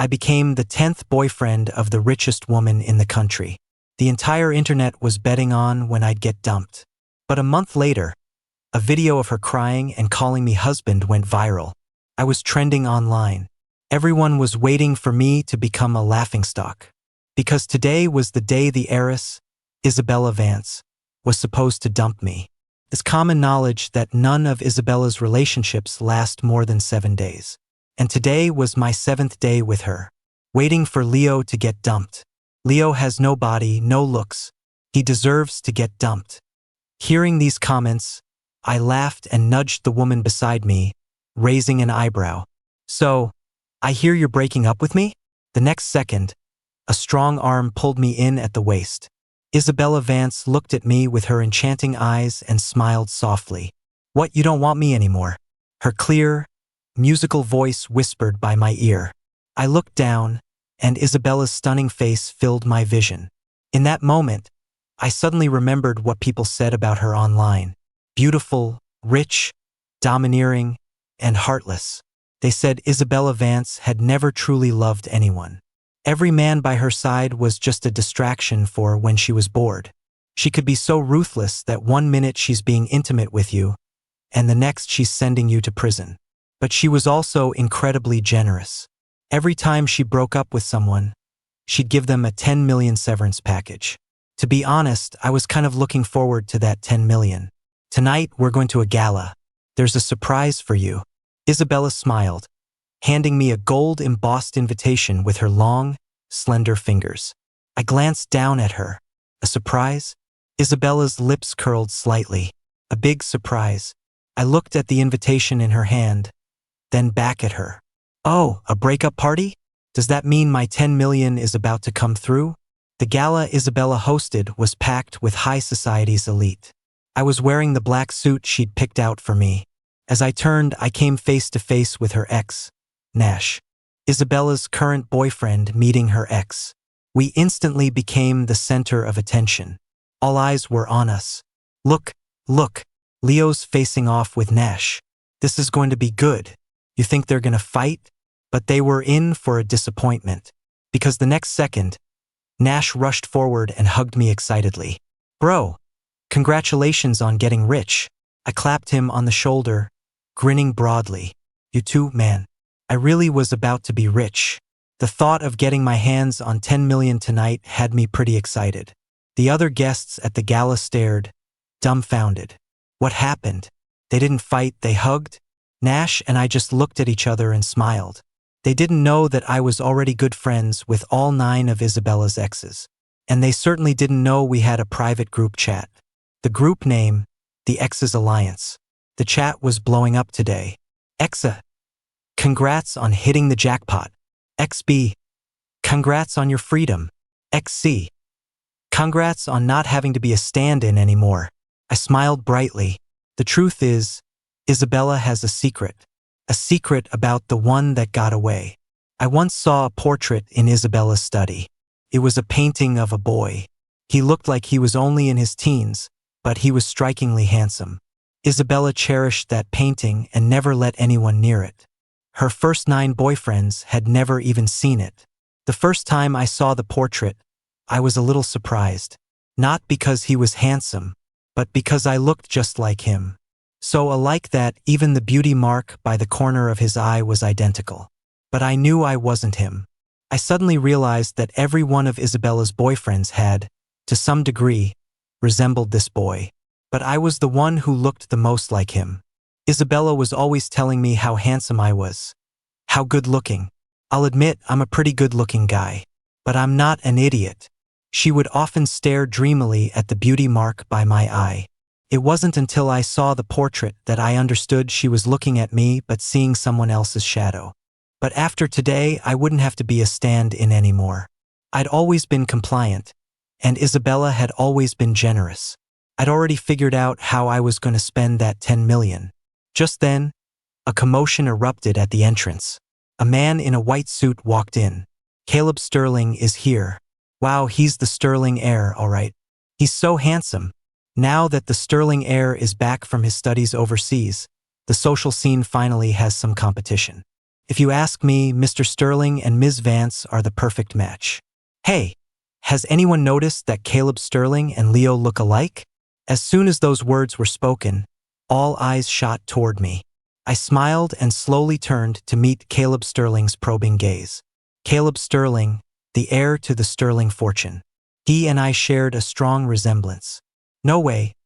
I became the 10th boyfriend of the richest woman in the country. The entire internet was betting on when I'd get dumped. But a month later, a video of her crying and calling me husband went viral. I was trending online. Everyone was waiting for me to become a laughingstock. Because today was the day the heiress, Isabella Vance, was supposed to dump me. It's common knowledge that none of Isabella's relationships last more than 7 days. And today was my 7th day with her, waiting for Leo to get dumped. Leo has no body, no looks. He deserves to get dumped. Hearing these comments, I laughed and nudged the woman beside me, raising an eyebrow. So, I hear you're breaking up with me? The next second, a strong arm pulled me in at the waist. Isabella Vance looked at me with her enchanting eyes and smiled softly. What, you don't want me anymore? Her clear, musical voice whispered by my ear. I looked down, and Isabella's stunning face filled my vision. In that moment, I suddenly remembered what people said about her online. Beautiful, rich, domineering, and heartless. They said Isabella Vance had never truly loved anyone. Every man by her side was just a distraction for when she was bored. She could be so ruthless that one minute she's being intimate with you, and the next she's sending you to prison. But she was also incredibly generous. Every time she broke up with someone, she'd give them a 10 million severance package. To be honest, I was kind of looking forward to that 10 million. Tonight, we're going to a gala. There's a surprise for you. Isabella smiled, handing me a gold-embossed invitation with her long, slender fingers. I glanced down at her. A surprise? Isabella's lips curled slightly. A big surprise. I looked at the invitation in her hand, then back at her. Oh, a breakup party? Does that mean my 10 million is about to come through? The gala Isabella hosted was packed with high society's elite. I was wearing the black suit she'd picked out for me. As I turned, I came face to face with her ex, Nash. Isabella's current boyfriend meeting her ex. We instantly became the center of attention. All eyes were on us. Look, Leo's facing off with Nash. This is going to be good. You think they're going to fight? But they were in for a disappointment. Because the next second, Nash rushed forward and hugged me excitedly. Bro, congratulations on getting rich. I clapped him on the shoulder, grinning broadly. You too, man. I really was about to be rich. The thought of getting my hands on 10 million tonight had me pretty excited. The other guests at the gala stared, dumbfounded. What happened? They didn't fight, they hugged? Nash and I just looked at each other and smiled. They didn't know that I was already good friends with all 9 of Isabella's exes. And they certainly didn't know we had a private group chat. The group name, the Exes Alliance. The chat was blowing up today. Exa, congrats on hitting the jackpot. XB, congrats on your freedom. XC, congrats on not having to be a stand-in anymore. I smiled brightly. The truth is, Isabella has a secret about the one that got away. I once saw a portrait in Isabella's study. It was a painting of a boy. He looked like he was only in his teens, but he was strikingly handsome. Isabella cherished that painting and never let anyone near it. Her first 9 boyfriends had never even seen it. The first time I saw the portrait, I was a little surprised. Not because he was handsome, but because I looked just like him. So alike that even the beauty mark by the corner of his eye was identical. But I knew I wasn't him. I suddenly realized that every one of Isabella's boyfriends had, to some degree, resembled this boy. But I was the one who looked the most like him. Isabella was always telling me how handsome I was. How good-looking. I'll admit I'm a pretty good-looking guy. But I'm not an idiot. She would often stare dreamily at the beauty mark by my eye. It wasn't until I saw the portrait that I understood she was looking at me but seeing someone else's shadow. But after today, I wouldn't have to be a stand-in anymore. I'd always been compliant, and Isabella had always been generous. I'd already figured out how I was going to spend that 10 million. Just then, a commotion erupted at the entrance. A man in a white suit walked in. Caleb Sterling is here. Wow, he's the Sterling heir, all right. He's so handsome. Now that the Sterling heir is back from his studies overseas, the social scene finally has some competition. If you ask me, Mr. Sterling and Ms. Vance are the perfect match. Hey, has anyone noticed that Caleb Sterling and Leo look alike? As soon as those words were spoken, all eyes shot toward me. I smiled and slowly turned to meet Caleb Sterling's probing gaze. Caleb Sterling, the heir to the Sterling fortune. He and I shared a strong resemblance. No way.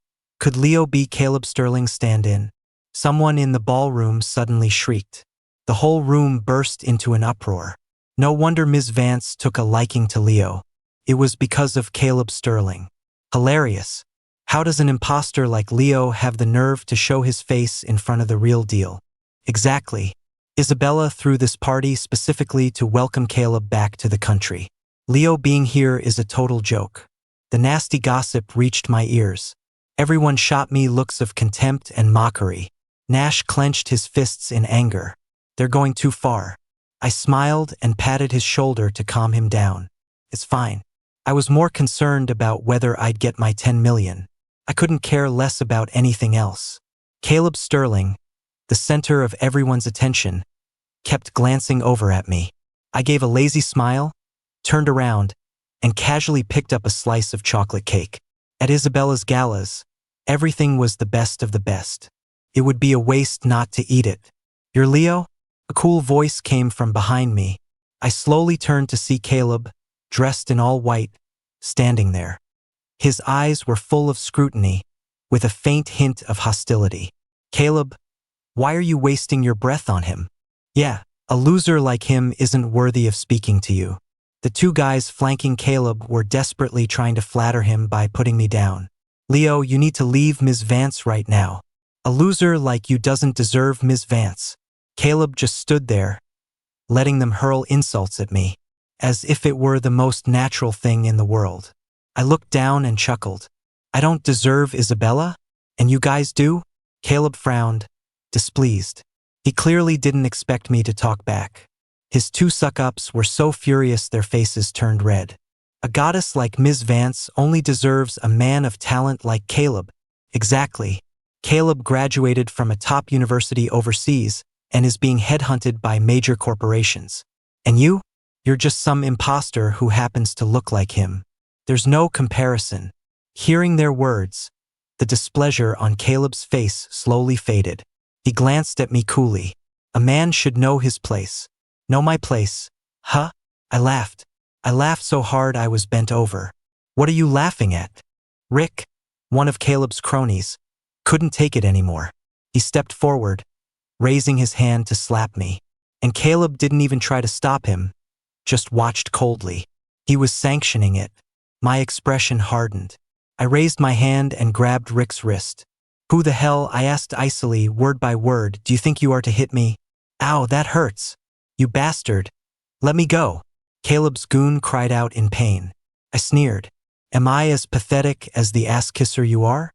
Could Leo be Caleb Sterling's stand-in? Someone in the ballroom suddenly shrieked. The whole room burst into an uproar. No wonder Ms. Vance took a liking to Leo. It was because of Caleb Sterling. Hilarious. How does an imposter like Leo have the nerve to show his face in front of the real deal? Exactly. Isabella threw this party specifically to welcome Caleb back to the country. Leo being here is a total joke. The nasty gossip reached my ears. Everyone shot me looks of contempt and mockery. Nash clenched his fists in anger. They're going too far. I smiled and patted his shoulder to calm him down. It's fine. I was more concerned about whether I'd get my 10 million. I couldn't care less about anything else. Caleb Sterling, the center of everyone's attention, kept glancing over at me. I gave a lazy smile, turned around, and casually picked up a slice of chocolate cake. At Isabella's galas, everything was the best of the best. It would be a waste not to eat it. You're Leo? A cool voice came from behind me. I slowly turned to see Caleb, dressed in all white, standing there. His eyes were full of scrutiny, with a faint hint of hostility. Caleb, why are you wasting your breath on him? Yeah, a loser like him isn't worthy of speaking to you. The two guys flanking Caleb were desperately trying to flatter him by putting me down. Leo, you need to leave Ms. Vance right now. A loser like you doesn't deserve Ms. Vance. Caleb just stood there, letting them hurl insults at me, as if it were the most natural thing in the world. I looked down and chuckled. I don't deserve Isabella? And you guys do? Caleb frowned, displeased. He clearly didn't expect me to talk back. His two suck-ups were so furious their faces turned red. A goddess like Ms. Vance only deserves a man of talent like Caleb. Exactly. Caleb graduated from a top university overseas and is being headhunted by major corporations. And you? You're just some imposter who happens to look like him. There's no comparison. Hearing their words, the displeasure on Caleb's face slowly faded. He glanced at me coolly. A man should know his place. Know my place? Huh? I laughed. I laughed so hard I was bent over. What are you laughing at? Rick, one of Caleb's cronies, couldn't take it anymore. He stepped forward, raising his hand to slap me. And Caleb didn't even try to stop him, just watched coldly. He was sanctioning it. My expression hardened. I raised my hand and grabbed Rick's wrist. Who the hell, I asked icily, word by word, do you think you are to hit me? Ow, that hurts. You bastard. Let me go. Caleb's goon cried out in pain. I sneered. Am I as pathetic as the ass-kisser you are?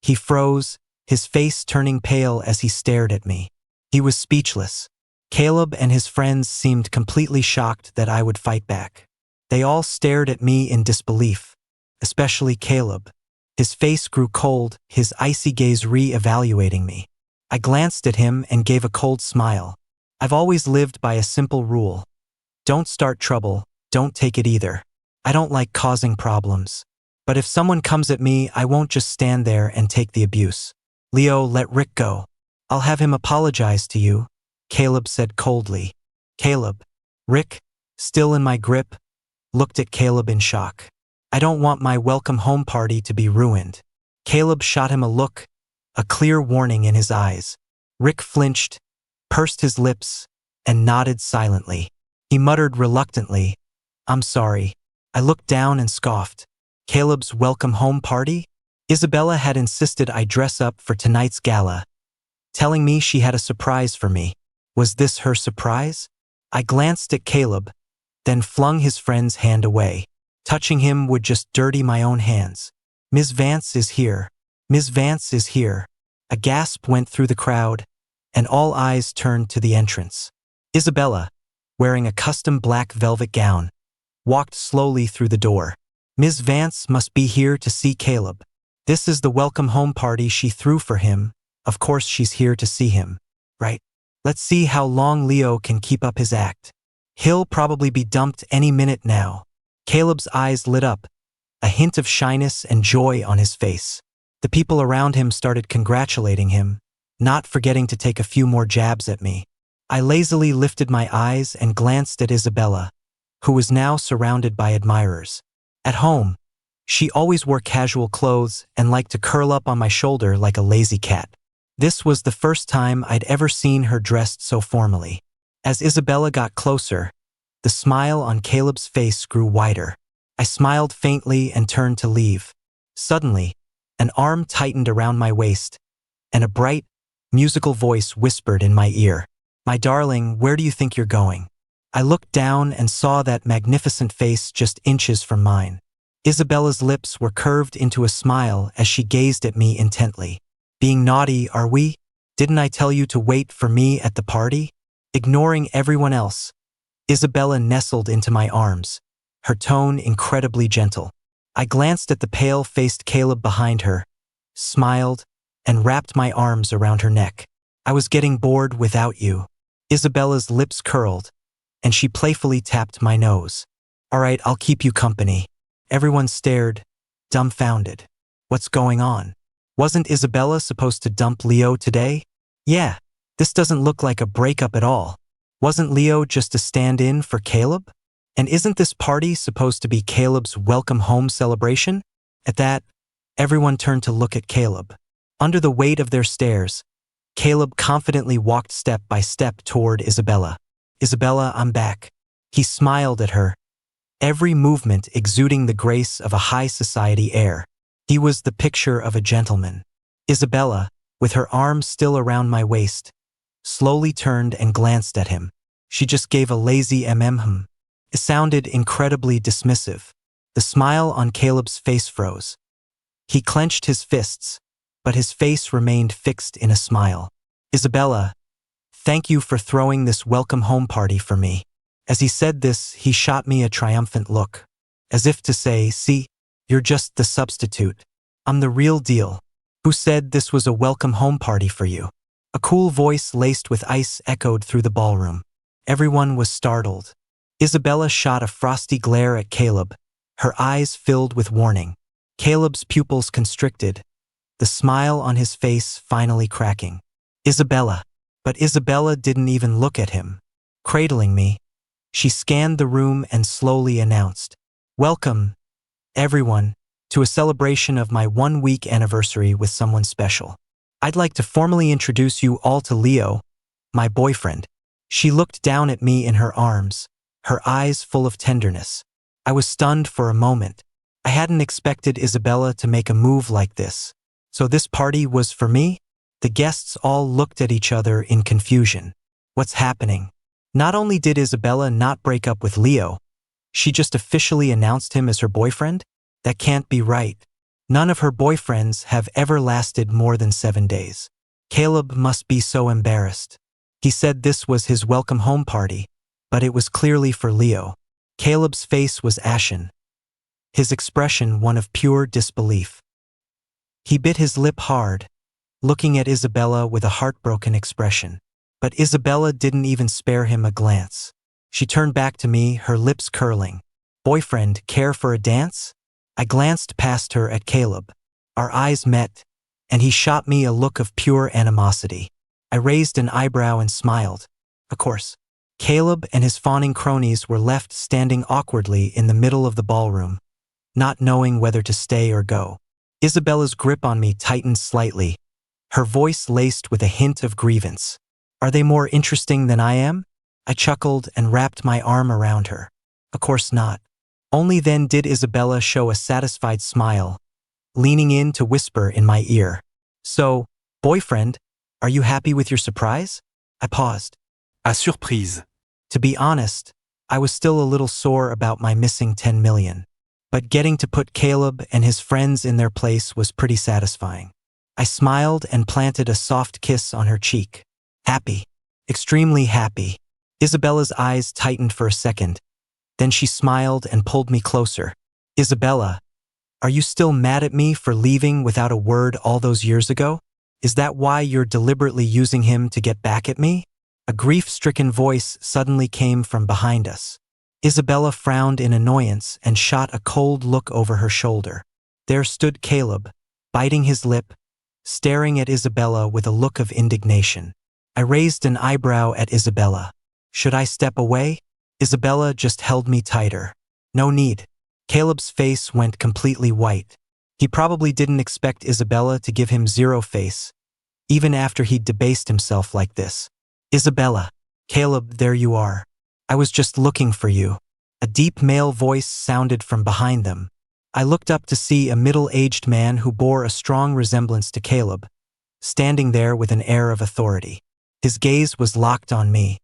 He froze, his face turning pale as he stared at me. He was speechless. Caleb and his friends seemed completely shocked that I would fight back. They all stared at me in disbelief, especially Caleb. His face grew cold, his icy gaze re-evaluating me. I glanced at him and gave a cold smile. I've always lived by a simple rule. Don't start trouble, don't take it either. I don't like causing problems. But if someone comes at me, I won't just stand there and take the abuse. Leo, let Rick go. I'll have him apologize to you, Caleb said coldly. Caleb. Rick, still in my grip, looked at Caleb in shock. I don't want my welcome home party to be ruined. Caleb shot him a look, a clear warning in his eyes. Rick flinched, pursed his lips, and nodded silently. He muttered reluctantly, I'm sorry. I looked down and scoffed. Caleb's welcome home party? Isabella had insisted I dress up for tonight's gala, telling me she had a surprise for me. Was this her surprise? I glanced at Caleb, then flung his friend's hand away. Touching him would just dirty my own hands. Ms. Vance is here. Ms. Vance is here. A gasp went through the crowd, and all eyes turned to the entrance. Isabella, wearing a custom black velvet gown, walked slowly through the door. Ms. Vance must be here to see Caleb. This is the welcome home party she threw for him. Of course she's here to see him, right? Let's see how long Leo can keep up his act. He'll probably be dumped any minute now. Caleb's eyes lit up, a hint of shyness and joy on his face. The people around him started congratulating him, not forgetting to take a few more jabs at me. I lazily lifted my eyes and glanced at Isabella, who was now surrounded by admirers. At home, she always wore casual clothes and liked to curl up on my shoulder like a lazy cat. This was the first time I'd ever seen her dressed so formally. As Isabella got closer, the smile on Caleb's face grew wider. I smiled faintly and turned to leave. Suddenly, an arm tightened around my waist, and a bright, musical voice whispered in my ear, "My darling, where do you think you're going?" I looked down and saw that magnificent face just inches from mine. Isabella's lips were curved into a smile as she gazed at me intently. "Being naughty, are we? Didn't I tell you to wait for me at the party?" Ignoring everyone else, Isabella nestled into my arms, her tone incredibly gentle. I glanced at the pale-faced Caleb behind her, smiled, and wrapped my arms around her neck. "I was getting bored without you." Isabella's lips curled, and she playfully tapped my nose. "All right, I'll keep you company." Everyone stared, dumbfounded. What's going on? Wasn't Isabella supposed to dump Leo today? Yeah, this doesn't look like a breakup at all. Wasn't Leo just a stand-in for Caleb? And isn't this party supposed to be Caleb's welcome home celebration? At that, everyone turned to look at Caleb. Under the weight of their stares, Caleb confidently walked step by step toward Isabella. "Isabella, I'm back." He smiled at her, every movement exuding the grace of a high society air. He was the picture of a gentleman. Isabella, with her arms still around my waist, slowly turned and glanced at him. She just gave a lazy mm. It sounded incredibly dismissive. The smile on Caleb's face froze. He clenched his fists, but his face remained fixed in a smile. "Isabella, thank you for throwing this welcome home party for me." As he said this, he shot me a triumphant look, as if to say, "See, you're just the substitute. I'm the real deal." "Who said this was a welcome home party for you?" A cool voice laced with ice echoed through the ballroom. Everyone was startled. Isabella shot a frosty glare at Caleb, her eyes filled with warning. Caleb's pupils constricted, the smile on his face finally cracking. "Isabella." But Isabella didn't even look at him. Cradling me, she scanned the room and slowly announced, "Welcome, everyone, to a celebration of my 1-week anniversary with someone special. I'd like to formally introduce you all to Leo, my boyfriend." She looked down at me in her arms, her eyes full of tenderness. I was stunned for a moment. I hadn't expected Isabella to make a move like this. So this party was for me? The guests all looked at each other in confusion. What's happening? Not only did Isabella not break up with Leo, she just officially announced him as her boyfriend? That can't be right. None of her boyfriends have ever lasted more than 7 days. Caleb must be so embarrassed. He said this was his welcome home party, but it was clearly for Leo. Caleb's face was ashen, his expression one of pure disbelief. He bit his lip hard, looking at Isabella with a heartbroken expression. But Isabella didn't even spare him a glance. She turned back to me, her lips curling. "Boyfriend, care for a dance?" I glanced past her at Caleb. Our eyes met, and he shot me a look of pure animosity. I raised an eyebrow and smiled. Of course. Caleb and his fawning cronies were left standing awkwardly in the middle of the ballroom, not knowing whether to stay or go. Isabella's grip on me tightened slightly, her voice laced with a hint of grievance. "Are they more interesting than I am?" I chuckled and wrapped my arm around her. Of course not. Only then did Isabella show a satisfied smile, leaning in to whisper in my ear, "So, boyfriend, are you happy with your surprise?" I paused. À surprise. To be honest, I was still a little sore about my missing 10 million. But getting to put Caleb and his friends in their place was pretty satisfying. I smiled and planted a soft kiss on her cheek. Happy. Extremely happy. Isabella's eyes tightened for a second. Then she smiled and pulled me closer. "Isabella, are you still mad at me for leaving without a word all those years ago? Is that why you're deliberately using him to get back at me?" A grief-stricken voice suddenly came from behind us. Isabella frowned in annoyance and shot a cold look over her shoulder. There stood Caleb, biting his lip, staring at Isabella with a look of indignation. I raised an eyebrow at Isabella. Should I step away? Isabella just held me tighter. No need. Caleb's face went completely white. He probably didn't expect Isabella to give him zero face, even after he'd debased himself like this. Isabella. Caleb, there you are. I was just looking for you. A deep male voice sounded from behind them. I looked up to see a middle-aged man who bore a strong resemblance to Caleb, standing there with an air of authority. His gaze was locked on me.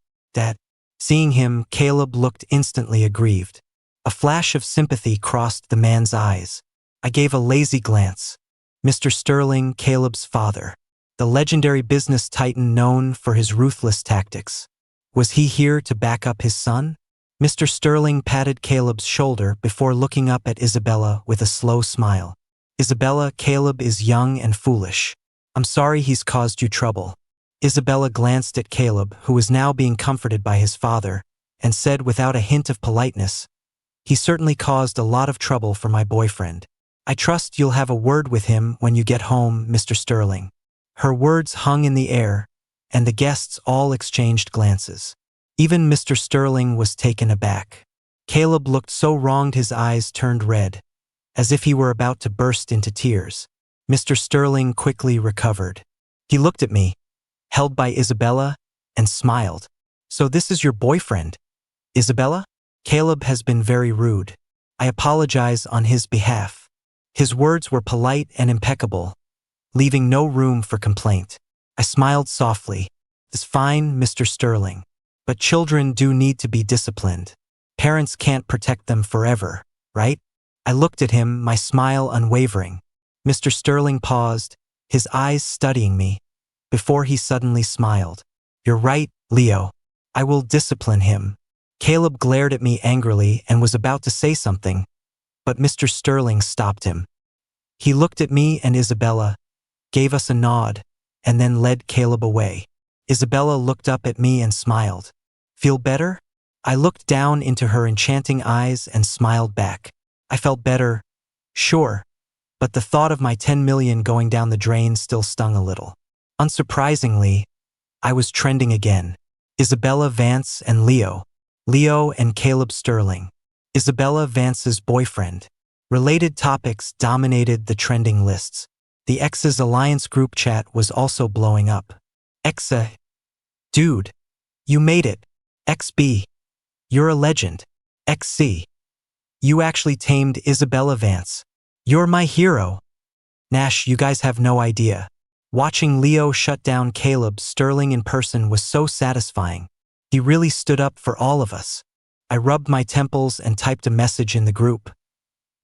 Seeing him, Caleb looked instantly aggrieved. A flash of sympathy crossed the man's eyes. I gave a lazy glance. Mr. Sterling, Caleb's father, the legendary business titan known for his ruthless tactics. Was he here to back up his son? Mr. Sterling patted Caleb's shoulder before looking up at Isabella with a slow smile. Isabella, Caleb is young and foolish. I'm sorry he's caused you trouble. Isabella glanced at Caleb, who was now being comforted by his father, and said without a hint of politeness, "He certainly caused a lot of trouble for my boyfriend. I trust you'll have a word with him when you get home, Mr. Sterling." Her words hung in the air, and the guests all exchanged glances. Even Mr. Sterling was taken aback. Caleb looked so wronged his eyes turned red, as if he were about to burst into tears. Mr. Sterling quickly recovered. He looked at me, held by Isabella, and smiled. "So this is your boyfriend, Isabella?" "Caleb has been very rude. I apologize on his behalf." His words were polite and impeccable, leaving no room for complaint. I smiled softly. "It's fine, Mr. Sterling. But children do need to be disciplined. Parents can't protect them forever, right?" I looked at him, my smile unwavering. Mr. Sterling paused, his eyes studying me, before he suddenly smiled. "You're right, Leo. I will discipline him." Caleb glared at me angrily and was about to say something, but Mr. Sterling stopped him. He looked at me and Isabella, gave us a nod, and then led Caleb away. Isabella looked up at me and smiled. "Feel better?" I looked down into her enchanting eyes and smiled back. I felt better, sure, but the thought of my 10 million going down the drain still stung a little. Unsurprisingly, I was trending again. Isabella Vance and Leo. Leo and Caleb Sterling. Isabella Vance's boyfriend. Related topics dominated the trending lists. The Exes Alliance group chat was also blowing up. Exa. Dude. You made it. XB. You're a legend. XC. You actually tamed Isabella Vance. You're my hero. Nash, you guys have no idea. Watching Leo shut down Caleb Sterling in person was so satisfying. He really stood up for all of us. I rubbed my temples and typed a message in the group.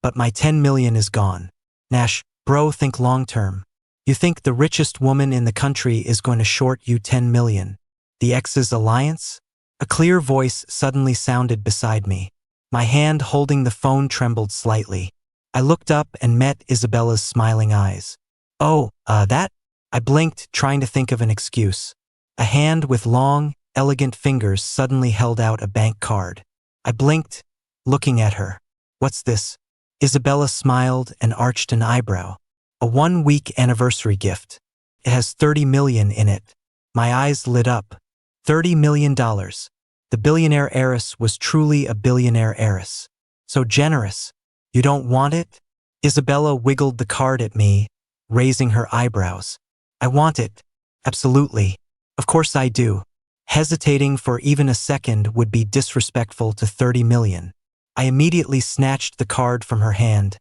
But my 10 million is gone. Nash, bro, think long term. You think the richest woman in the country is going to short you 10 million? The Exes Alliance? A clear voice suddenly sounded beside me. My hand holding the phone trembled slightly. I looked up and met Isabella's smiling eyes. "Oh, that?" I blinked, trying to think of an excuse. A hand with long, elegant fingers suddenly held out a bank card. I blinked, looking at her. "What's this?" Isabella smiled and arched an eyebrow. "A 1-week anniversary gift. It has 30 million in it." My eyes lit up. $30 million. The billionaire heiress was truly a billionaire heiress. So generous. "You don't want it?" Isabella wiggled the card at me, raising her eyebrows. "I want it. Absolutely. Of course I do." Hesitating for even a second would be disrespectful to 30 million. I immediately snatched the card from her hand,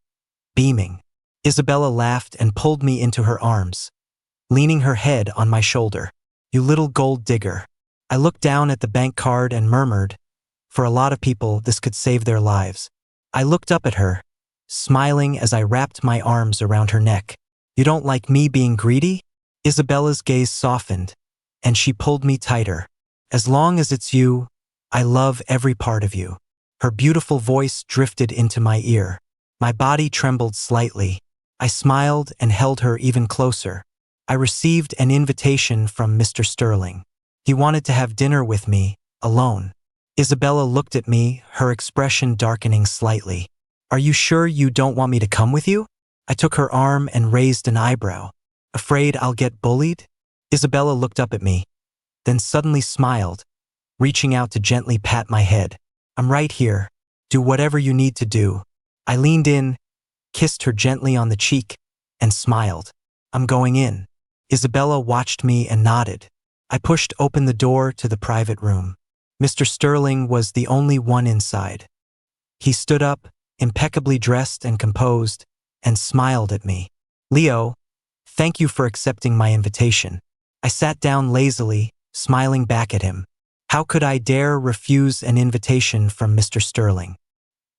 beaming. Isabella laughed and pulled me into her arms, leaning her head on my shoulder. "You little gold digger." I looked down at the bank card and murmured, "For a lot of people, this could save their lives." I looked up at her, smiling as I wrapped my arms around her neck. "You don't like me being greedy?" Isabella's gaze softened, and she pulled me tighter. "As long as it's you, I love every part of you." Her beautiful voice drifted into my ear. My body trembled slightly. I smiled and held her even closer. "I received an invitation from Mr. Sterling. He wanted to have dinner with me, alone. Isabella looked at me, her expression darkening slightly. Are you sure you don't want me to come with you? I took her arm and raised an eyebrow. Afraid I'll get bullied? Isabella looked up at me, then suddenly smiled, reaching out to gently pat my head. I'm right here. Do whatever you need to do. I leaned in, kissed her gently on the cheek, and smiled. I'm going in. Isabella watched me and nodded. I pushed open the door to the private room. Mr. Sterling was the only one inside. He stood up, impeccably dressed and composed, and smiled at me. Leo, thank you for accepting my invitation. I sat down lazily, smiling back at him. How could I dare refuse an invitation from Mr. Sterling?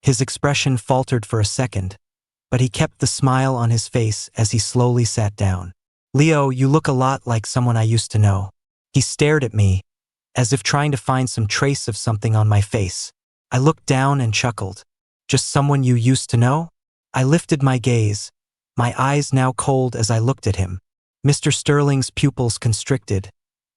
His expression faltered for a second, but he kept the smile on his face as he slowly sat down. Leo, you look a lot like someone I used to know. He stared at me, as if trying to find some trace of something on my face. I looked down and chuckled. Just someone you used to know? I lifted my gaze, my eyes now cold as I looked at him. Mr. Sterling's pupils constricted,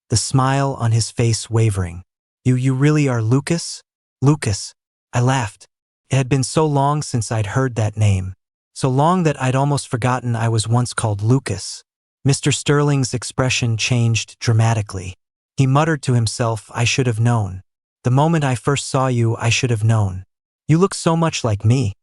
the smile on his face wavering. You really are Lucas? Lucas. I laughed. It had been so long since I'd heard that name. So long that I'd almost forgotten I was once called Lucas. Mr. Sterling's expression changed dramatically. He muttered to himself, I should have known. The moment I first saw you, I should have known. You look so much like me.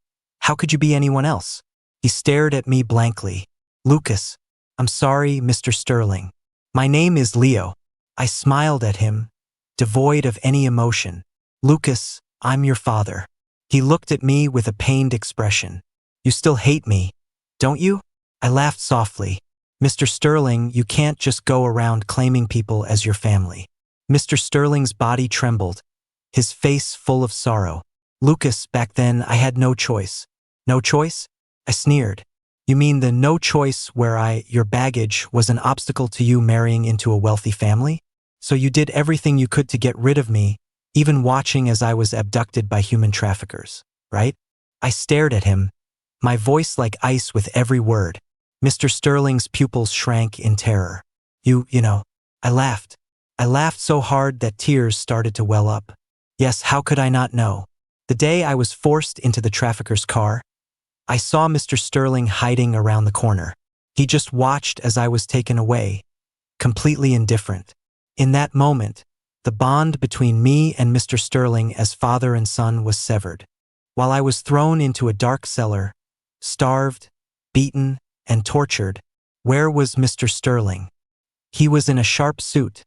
How could you be anyone else? He stared at me blankly. Lucas. I'm sorry, Mr. Sterling. My name is Leo. I smiled at him, devoid of any emotion. Lucas, I'm your father. He looked at me with a pained expression. You still hate me, don't you? I laughed softly. Mr. Sterling, you can't just go around claiming people as your family. Mr. Sterling's body trembled, his face full of sorrow. Lucas, back then I had no choice. No choice? I sneered. You mean the no choice where your baggage was an obstacle to you marrying into a wealthy family? So you did everything you could to get rid of me, even watching as I was abducted by human traffickers, right? I stared at him, my voice like ice with every word. Mr. Sterling's pupils shrank in terror. You know, I laughed. I laughed so hard that tears started to well up. Yes, how could I not know? The day I was forced into the trafficker's car, I saw Mr. Sterling hiding around the corner. He just watched as I was taken away, completely indifferent. In that moment, the bond between me and Mr. Sterling as father and son was severed. While I was thrown into a dark cellar, starved, beaten, and tortured, where was Mr. Sterling? He was in a sharp suit,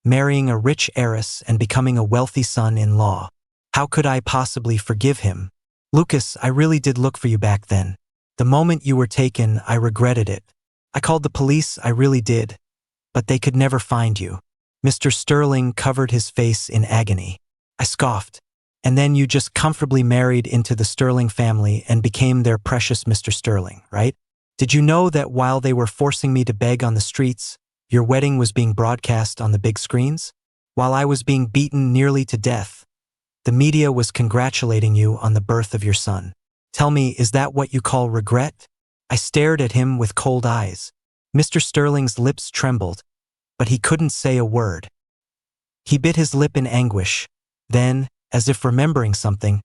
marrying a rich heiress and becoming a wealthy son-in-law. How could I possibly forgive him? Lucas, I really did look for you back then. The moment you were taken, I regretted it. I called the police, I really did, but they could never find you. Mr. Sterling covered his face in agony. I scoffed. And then you just comfortably married into the Sterling family and became their precious Mr. Sterling, right? Did you know that while they were forcing me to beg on the streets, your wedding was being broadcast on the big screens? While I was being beaten nearly to death, the media was congratulating you on the birth of your son. Tell me, is that what you call regret? I stared at him with cold eyes. Mr. Sterling's lips trembled, but he couldn't say a word. He bit his lip in anguish. Then, as if remembering something,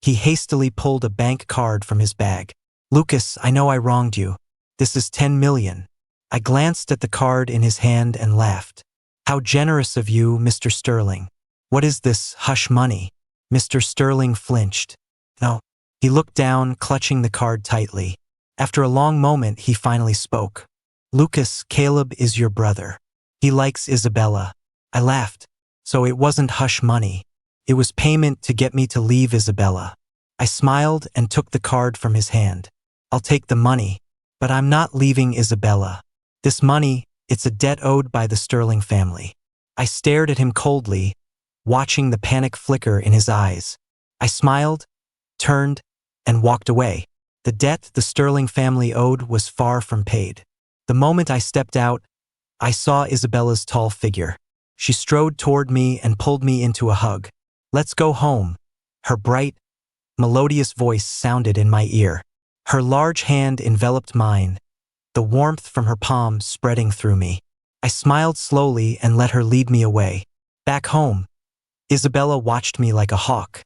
he hastily pulled a bank card from his bag. Lucas, I know I wronged you. This is 10 million. I glanced at the card in his hand and laughed. How generous of you, Mr. Sterling. What is this hush money? Mr. Sterling flinched. No. He looked down, clutching the card tightly. After a long moment, he finally spoke. Lucas, Caleb is your brother. He likes Isabella. I laughed. So it wasn't hush money. It was payment to get me to leave Isabella. I smiled and took the card from his hand. I'll take the money, but I'm not leaving Isabella. This money, it's a debt owed by the Sterling family. I stared at him coldly, watching the panic flicker in his eyes. I smiled, turned, and walked away. The debt the Sterling family owed was far from paid. The moment I stepped out, I saw Isabella's tall figure. She strode toward me and pulled me into a hug. Let's go home. Her bright, melodious voice sounded in my ear. Her large hand enveloped mine, the warmth from her palm spreading through me. I smiled slowly and let her lead me away. Back home, Isabella watched me like a hawk.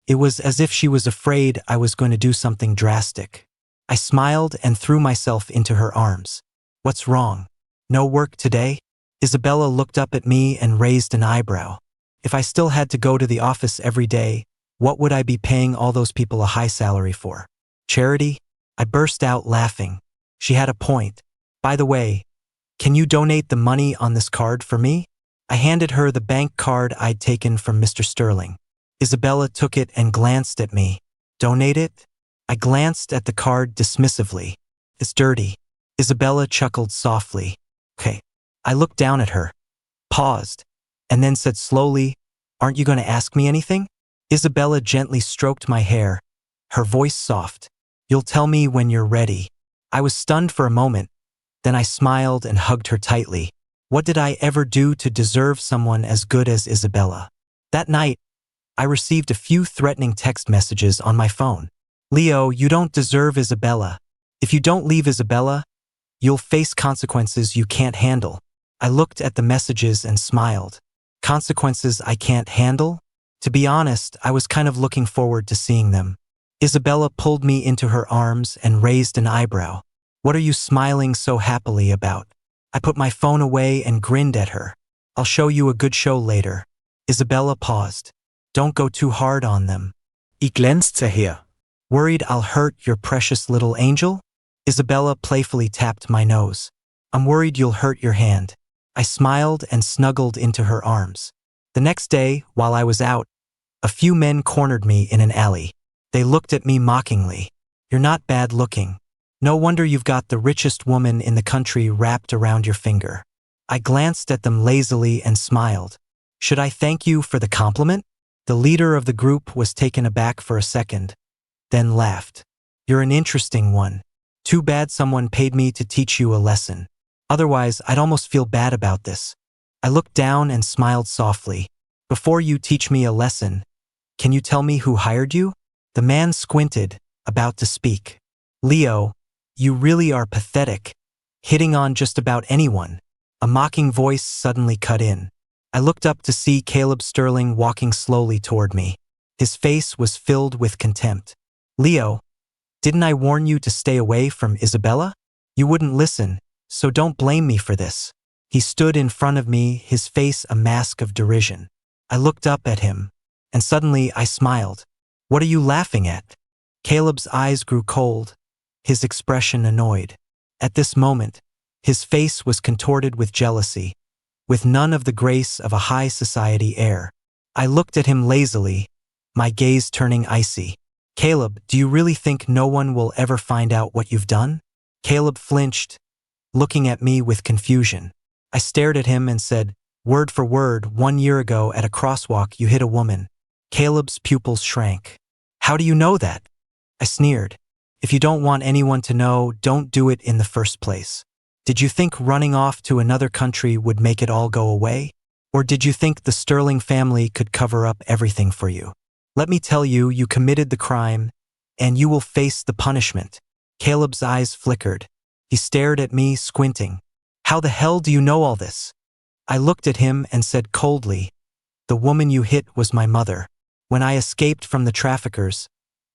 It was as if she was afraid I was going to do something drastic. I smiled and threw myself into her arms. What's wrong? No work today? Isabella looked up at me and raised an eyebrow. If I still had to go to the office every day, what would I be paying all those people a high salary for? Charity? I burst out laughing. She had a point. By the way, can you donate the money on this card for me? I handed her the bank card I'd taken from Mr. Sterling. Isabella took it and glanced at me. Donate it? I glanced at the card dismissively. It's dirty. Isabella chuckled softly. Okay. I looked down at her, paused, and then said slowly, Aren't you going to ask me anything? Isabella gently stroked my hair, her voice soft. You'll tell me when you're ready. I was stunned for a moment, then I smiled and hugged her tightly. What did I ever do to deserve someone as good as Isabella? That night, I received a few threatening text messages on my phone. Leo, you don't deserve Isabella. If you don't leave Isabella, you'll face consequences you can't handle. I looked at the messages and smiled. Consequences I can't handle? To be honest, I was kind of looking forward to seeing them. Isabella pulled me into her arms and raised an eyebrow. What are you smiling so happily about? I put my phone away and grinned at her. I'll show you a good show later. Isabella paused. Don't go too hard on them. Ich glänzte her. Worried I'll hurt your precious little angel? Isabella playfully tapped my nose. I'm worried you'll hurt your hand. I smiled and snuggled into her arms. The next day, while I was out, a few men cornered me in an alley. They looked at me mockingly. You're not bad looking. No wonder you've got the richest woman in the country wrapped around your finger. I glanced at them lazily and smiled. Should I thank you for the compliment? The leader of the group was taken aback for a second, then laughed. You're an interesting one. Too bad someone paid me to teach you a lesson. Otherwise, I'd almost feel bad about this. I looked down and smiled softly. Before you teach me a lesson, can you tell me who hired you? The man squinted, about to speak. Leo, you really are pathetic, hitting on just about anyone. A mocking voice suddenly cut in. I looked up to see Caleb Sterling walking slowly toward me. His face was filled with contempt. Leo, didn't I warn you to stay away from Isabella? You wouldn't listen, so don't blame me for this. He stood in front of me, his face a mask of derision. I looked up at him, and suddenly I smiled. What are you laughing at? Caleb's eyes grew cold, his expression annoyed. At this moment, his face was contorted with jealousy, with none of the grace of a high society air. I looked at him lazily, my gaze turning icy. Caleb, do you really think no one will ever find out what you've done? Caleb flinched, looking at me with confusion. I stared at him and said, word for word, 1 year ago at a crosswalk you hit a woman. Caleb's pupils shrank. How do you know that? I sneered. If you don't want anyone to know, don't do it in the first place. Did you think running off to another country would make it all go away? Or did you think the Sterling family could cover up everything for you? Let me tell you, you committed the crime, and you will face the punishment. Caleb's eyes flickered. He stared at me, squinting. How the hell do you know all this? I looked at him and said coldly, the woman you hit was my mother. When I escaped from the traffickers,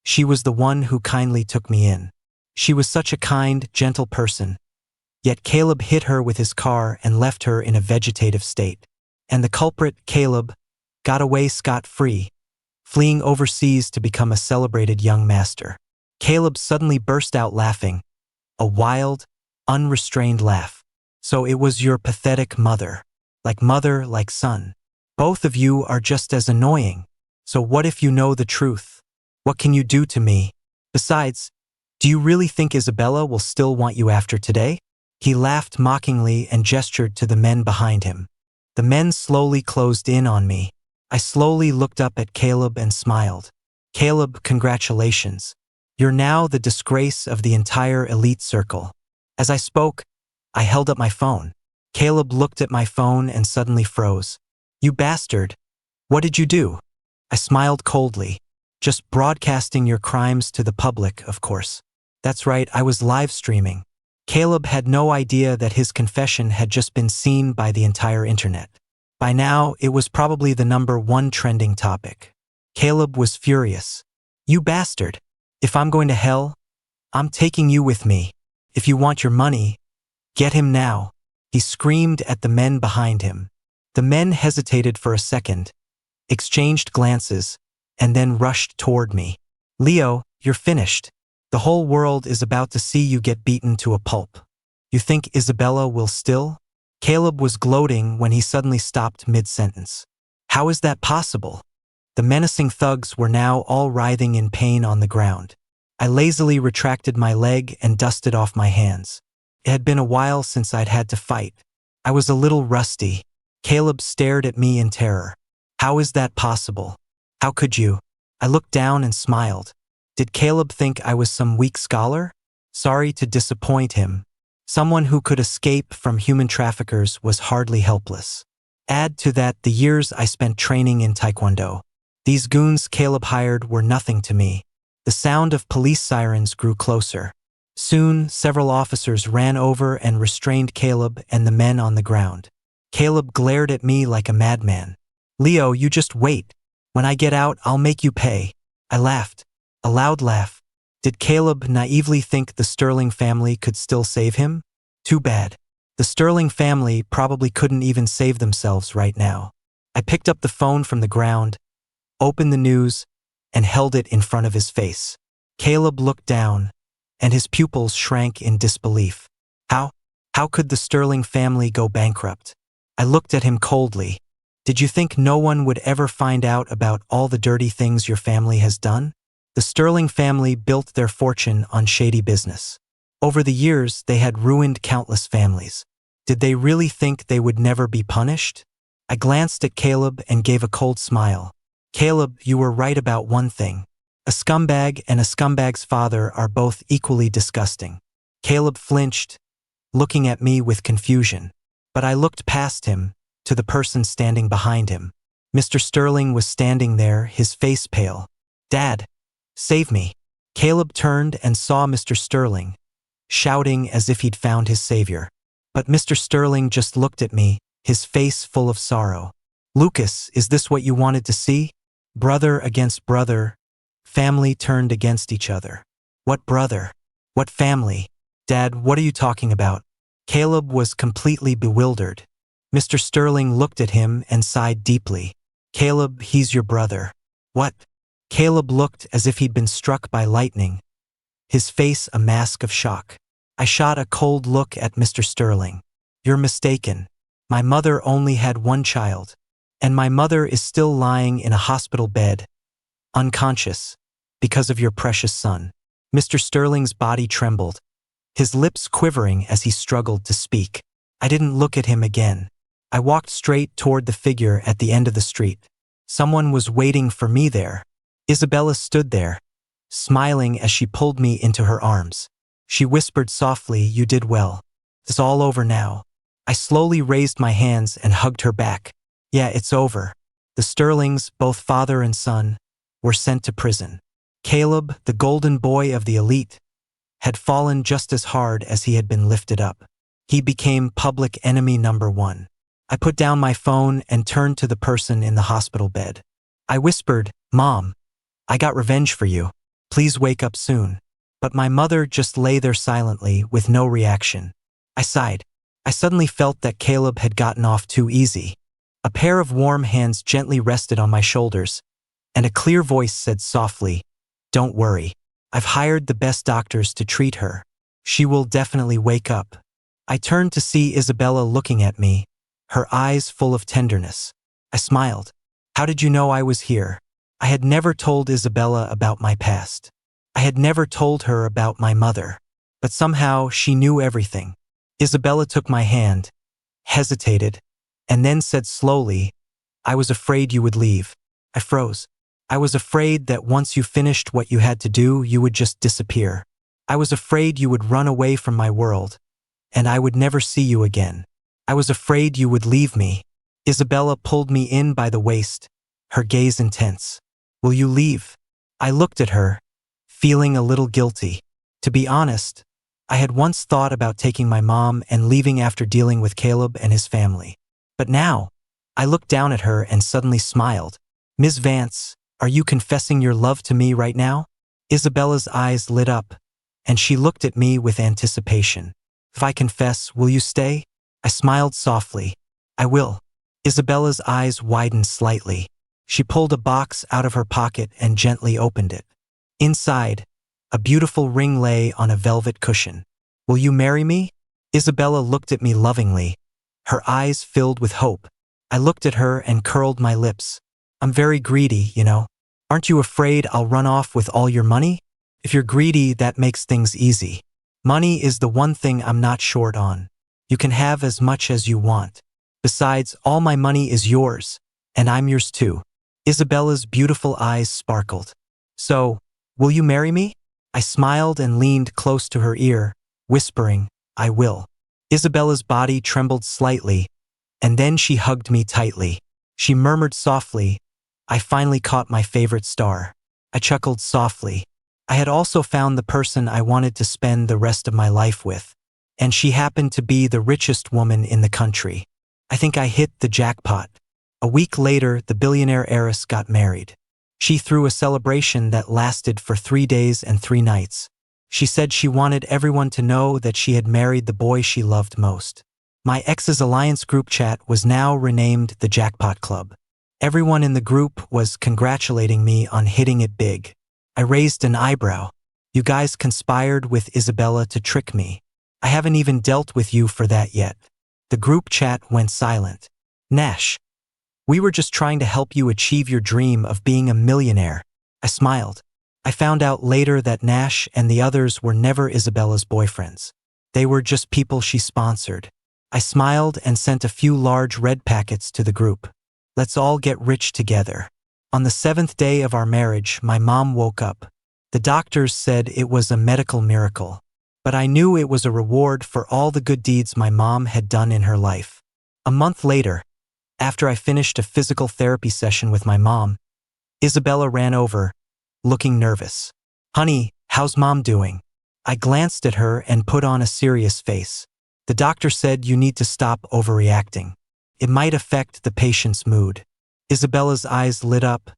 she was the one who kindly took me in. She was such a kind, gentle person. Yet Caleb hit her with his car and left her in a vegetative state. And the culprit, Caleb, got away scot-free, fleeing overseas to become a celebrated young master. Caleb suddenly burst out laughing, a wild, unrestrained laugh. So it was your pathetic mother, like son. Both of you are just as annoying. So what if you know the truth? What can you do to me? Besides, do you really think Isabella will still want you after today? He laughed mockingly and gestured to the men behind him. The men slowly closed in on me. I slowly looked up at Caleb and smiled. Caleb, congratulations. You're now the disgrace of the entire elite circle. As I spoke, I held up my phone. Caleb looked at my phone and suddenly froze. You bastard. What did you do? I smiled coldly. Just broadcasting your crimes to the public, of course. That's right, I was live streaming. Caleb had no idea that his confession had just been seen by the entire internet. By now, it was probably the #1 trending topic. Caleb was furious. "You bastard! If I'm going to hell, I'm taking you with me. If you want your money, get him now," he screamed at the men behind him. The men hesitated for a second, exchanged glances, and then rushed toward me. "Leo, you're finished. The whole world is about to see you get beaten to a pulp. You think Isabella will still?" Caleb was gloating when he suddenly stopped mid-sentence. "How is that possible?" The menacing thugs were now all writhing in pain on the ground. I lazily retracted my leg and dusted off my hands. It had been a while since I'd had to fight. I was a little rusty. Caleb stared at me in terror. "How is that possible? How could you?" I looked down and smiled. Did Caleb think I was some weak scholar? Sorry to disappoint him. Someone who could escape from human traffickers was hardly helpless. Add to that the years I spent training in Taekwondo. These goons Caleb hired were nothing to me. The sound of police sirens grew closer. Soon, several officers ran over and restrained Caleb and the men on the ground. Caleb glared at me like a madman. "Leo, you just wait. When I get out, I'll make you pay." I laughed. A loud laugh. Did Caleb naively think the Sterling family could still save him? Too bad. The Sterling family probably couldn't even save themselves right now. I picked up the phone from the ground, opened the news, and held it in front of his face. Caleb looked down, and his pupils shrank in disbelief. How could the Sterling family go bankrupt? I looked at him coldly. "Did you think no one would ever find out about all the dirty things your family has done?" The Sterling family built their fortune on shady business. Over the years, they had ruined countless families. Did they really think they would never be punished? I glanced at Caleb and gave a cold smile. "Caleb, you were right about one thing. A scumbag and a scumbag's father are both equally disgusting." Caleb flinched, looking at me with confusion. But I looked past him, to the person standing behind him. Mr. Sterling was standing there, his face pale. "Dad, save me." Caleb turned and saw Mr. Sterling, shouting as if he'd found his savior. But Mr. Sterling just looked at me, his face full of sorrow. "Lucas, is this what you wanted to see? Brother against brother, family turned against each other." "What brother? What family? Dad, what are you talking about?" Caleb was completely bewildered. Mr. Sterling looked at him and sighed deeply. "Caleb, he's your brother." "What?" Caleb looked as if he'd been struck by lightning, his face a mask of shock. I shot a cold look at Mr. Sterling. "You're mistaken. My mother only had one child, and my mother is still lying in a hospital bed, unconscious, because of your precious son." Mr. Sterling's body trembled, his lips quivering as he struggled to speak. I didn't look at him again. I walked straight toward the figure at the end of the street. Someone was waiting for me there. Isabella stood there, smiling as she pulled me into her arms. She whispered softly, "You did well. It's all over now." I slowly raised my hands and hugged her back. "Yeah, it's over." The Sterlings, both father and son, were sent to prison. Caleb, the golden boy of the elite, had fallen just as hard as he had been lifted up. He became public enemy #1. I put down my phone and turned to the person in the hospital bed. I whispered, "Mom, I got revenge for you. Please wake up soon." But my mother just lay there silently with no reaction. I sighed. I suddenly felt that Caleb had gotten off too easy. A pair of warm hands gently rested on my shoulders, and a clear voice said softly, "Don't worry. I've hired the best doctors to treat her. She will definitely wake up." I turned to see Isabella looking at me, her eyes full of tenderness. I smiled. "How did you know I was here?" I had never told Isabella about my past. I had never told her about my mother. But somehow she knew everything. Isabella took my hand, hesitated, and then said slowly, "I was afraid you would leave." I froze. I was afraid that once you finished what you had to do, you would just disappear. I was afraid you would run away from my world, and I would never see you again. I was afraid you would leave me. Isabella pulled me in by the waist, her gaze intense. "Will you leave?" I looked at her, feeling a little guilty. To be honest, I had once thought about taking my mom and leaving after dealing with Caleb and his family. But now, I looked down at her and suddenly smiled. Ms. Vance, are you confessing your love to me right now? Isabella's eyes lit up, and she looked at me with anticipation. If I confess, will you stay? I smiled softly. I will. Isabella's eyes widened slightly. She pulled a box out of her pocket and gently opened it. Inside, a beautiful ring lay on a velvet cushion. Will you marry me? Isabella looked at me lovingly, her eyes filled with hope. I looked at her and curled my lips. I'm very greedy, you know. Aren't you afraid I'll run off with all your money? If you're greedy, that makes things easy. Money is the one thing I'm not short on. You can have as much as you want. Besides, all my money is yours, and I'm yours too. Isabella's beautiful eyes sparkled. So, will you marry me? I smiled and leaned close to her ear, whispering, I will. Isabella's body trembled slightly, and then she hugged me tightly. She murmured softly, I finally caught my favorite star. I chuckled softly. I had also found the person I wanted to spend the rest of my life with, and she happened to be the richest woman in the country. I think I hit the jackpot. A week later, the billionaire heiress got married. She threw a celebration that lasted for 3 days and 3 nights. She said she wanted everyone to know that she had married the boy she loved most. My ex's alliance group chat was now renamed the Jackpot Club. Everyone in the group was congratulating me on hitting it big. I raised an eyebrow. You guys conspired with Isabella to trick me. I haven't even dealt with you for that yet. The group chat went silent. Nash, we were just trying to help you achieve your dream of being a millionaire. I smiled. I found out later that Nash and the others were never Isabella's boyfriends. They were just people she sponsored. I smiled and sent a few large red packets to the group. Let's all get rich together. On the 7th day of our marriage, my mom woke up. The doctors said it was a medical miracle, but I knew it was a reward for all the good deeds my mom had done in her life. A month later, after I finished a physical therapy session with my mom, Isabella ran over, looking nervous. Honey, how's mom doing? I glanced at her and put on a serious face. The doctor said you need to stop overreacting. It might affect the patient's mood. Isabella's eyes lit up,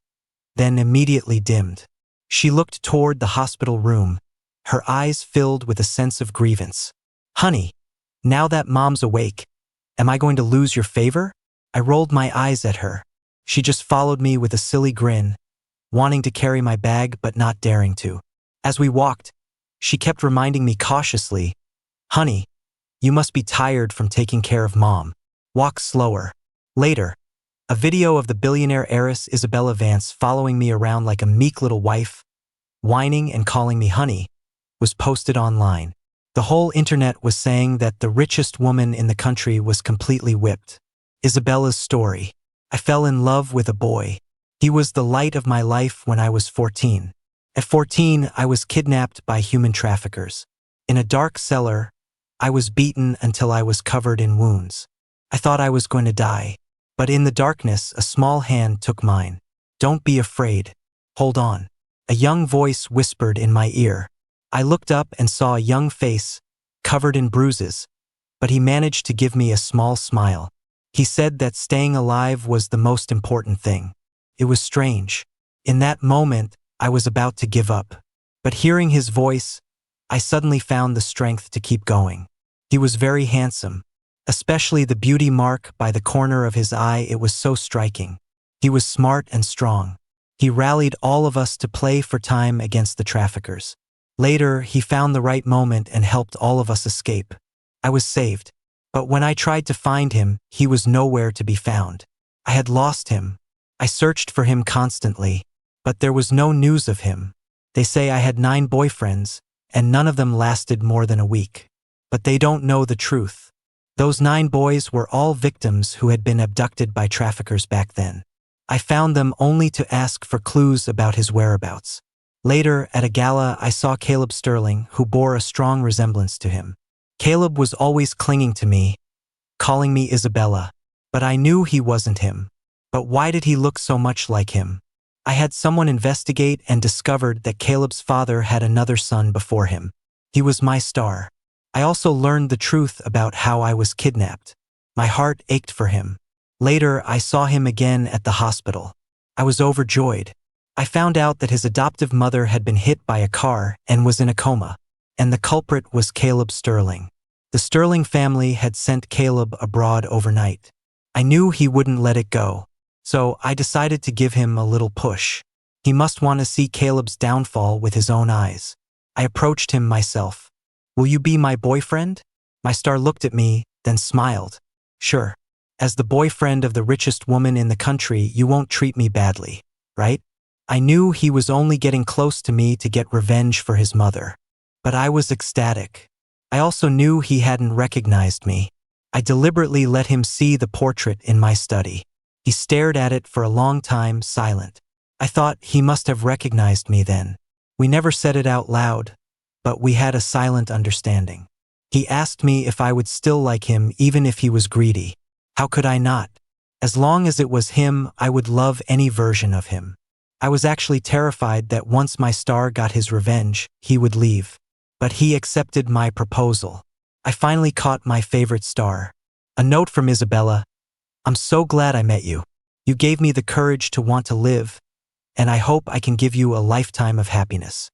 then immediately dimmed. She looked toward the hospital room, her eyes filled with a sense of grievance. Honey, now that mom's awake, am I going to lose your favor? I rolled my eyes at her. She just followed me with a silly grin, wanting to carry my bag but not daring to. As we walked, she kept reminding me cautiously, Honey, you must be tired from taking care of mom. Walk slower. Later, a video of the billionaire heiress Isabella Vance following me around like a meek little wife, whining and calling me honey, was posted online. The whole internet was saying that the richest woman in the country was completely whipped. Isabella's story. I fell in love with a boy. He was the light of my life when I was 14. At 14, I was kidnapped by human traffickers. In a dark cellar, I was beaten until I was covered in wounds. I thought I was going to die, but in the darkness, a small hand took mine. Don't be afraid. Hold on. A young voice whispered in my ear. I looked up and saw a young face, covered in bruises, but he managed to give me a small smile. He said that staying alive was the most important thing. It was strange. In that moment, I was about to give up. But hearing his voice, I suddenly found the strength to keep going. He was very handsome. Especially the beauty mark by the corner of his eye, it was so striking. He was smart and strong. He rallied all of us to play for time against the traffickers. Later, he found the right moment and helped all of us escape. I was saved. But when I tried to find him, he was nowhere to be found. I had lost him. I searched for him constantly, but there was no news of him. They say I had 9 boyfriends, and none of them lasted more than a week. But they don't know the truth. Those 9 boys were all victims who had been abducted by traffickers back then. I found them only to ask for clues about his whereabouts. Later, at a gala, I saw Caleb Sterling, who bore a strong resemblance to him. Caleb was always clinging to me, calling me Isabella, but I knew he wasn't him. But why did he look so much like him? I had someone investigate and discovered that Caleb's father had another son before him. He was my star. I also learned the truth about how I was kidnapped. My heart ached for him. Later, I saw him again at the hospital. I was overjoyed. I found out that his adoptive mother had been hit by a car and was in a coma, and the culprit was Caleb Sterling. The Sterling family had sent Caleb abroad overnight. I knew he wouldn't let it go, so I decided to give him a little push. He must want to see Caleb's downfall with his own eyes. I approached him myself. "Will you be my boyfriend?" My star looked at me, then smiled. "Sure. As the boyfriend of the richest woman in the country, you won't treat me badly, right?" I knew he was only getting close to me to get revenge for his mother, but I was ecstatic. I also knew he hadn't recognized me. I deliberately let him see the portrait in my study. He stared at it for a long time, silent. I thought he must have recognized me then. We never said it out loud, but we had a silent understanding. He asked me if I would still like him even if he was greedy. How could I not? As long as it was him, I would love any version of him. I was actually terrified that once my star got his revenge, he would leave. But he accepted my proposal. I finally caught my favorite star. A note from Isabella. "I'm so glad I met you. You gave me the courage to want to live, and I hope I can give you a lifetime of happiness."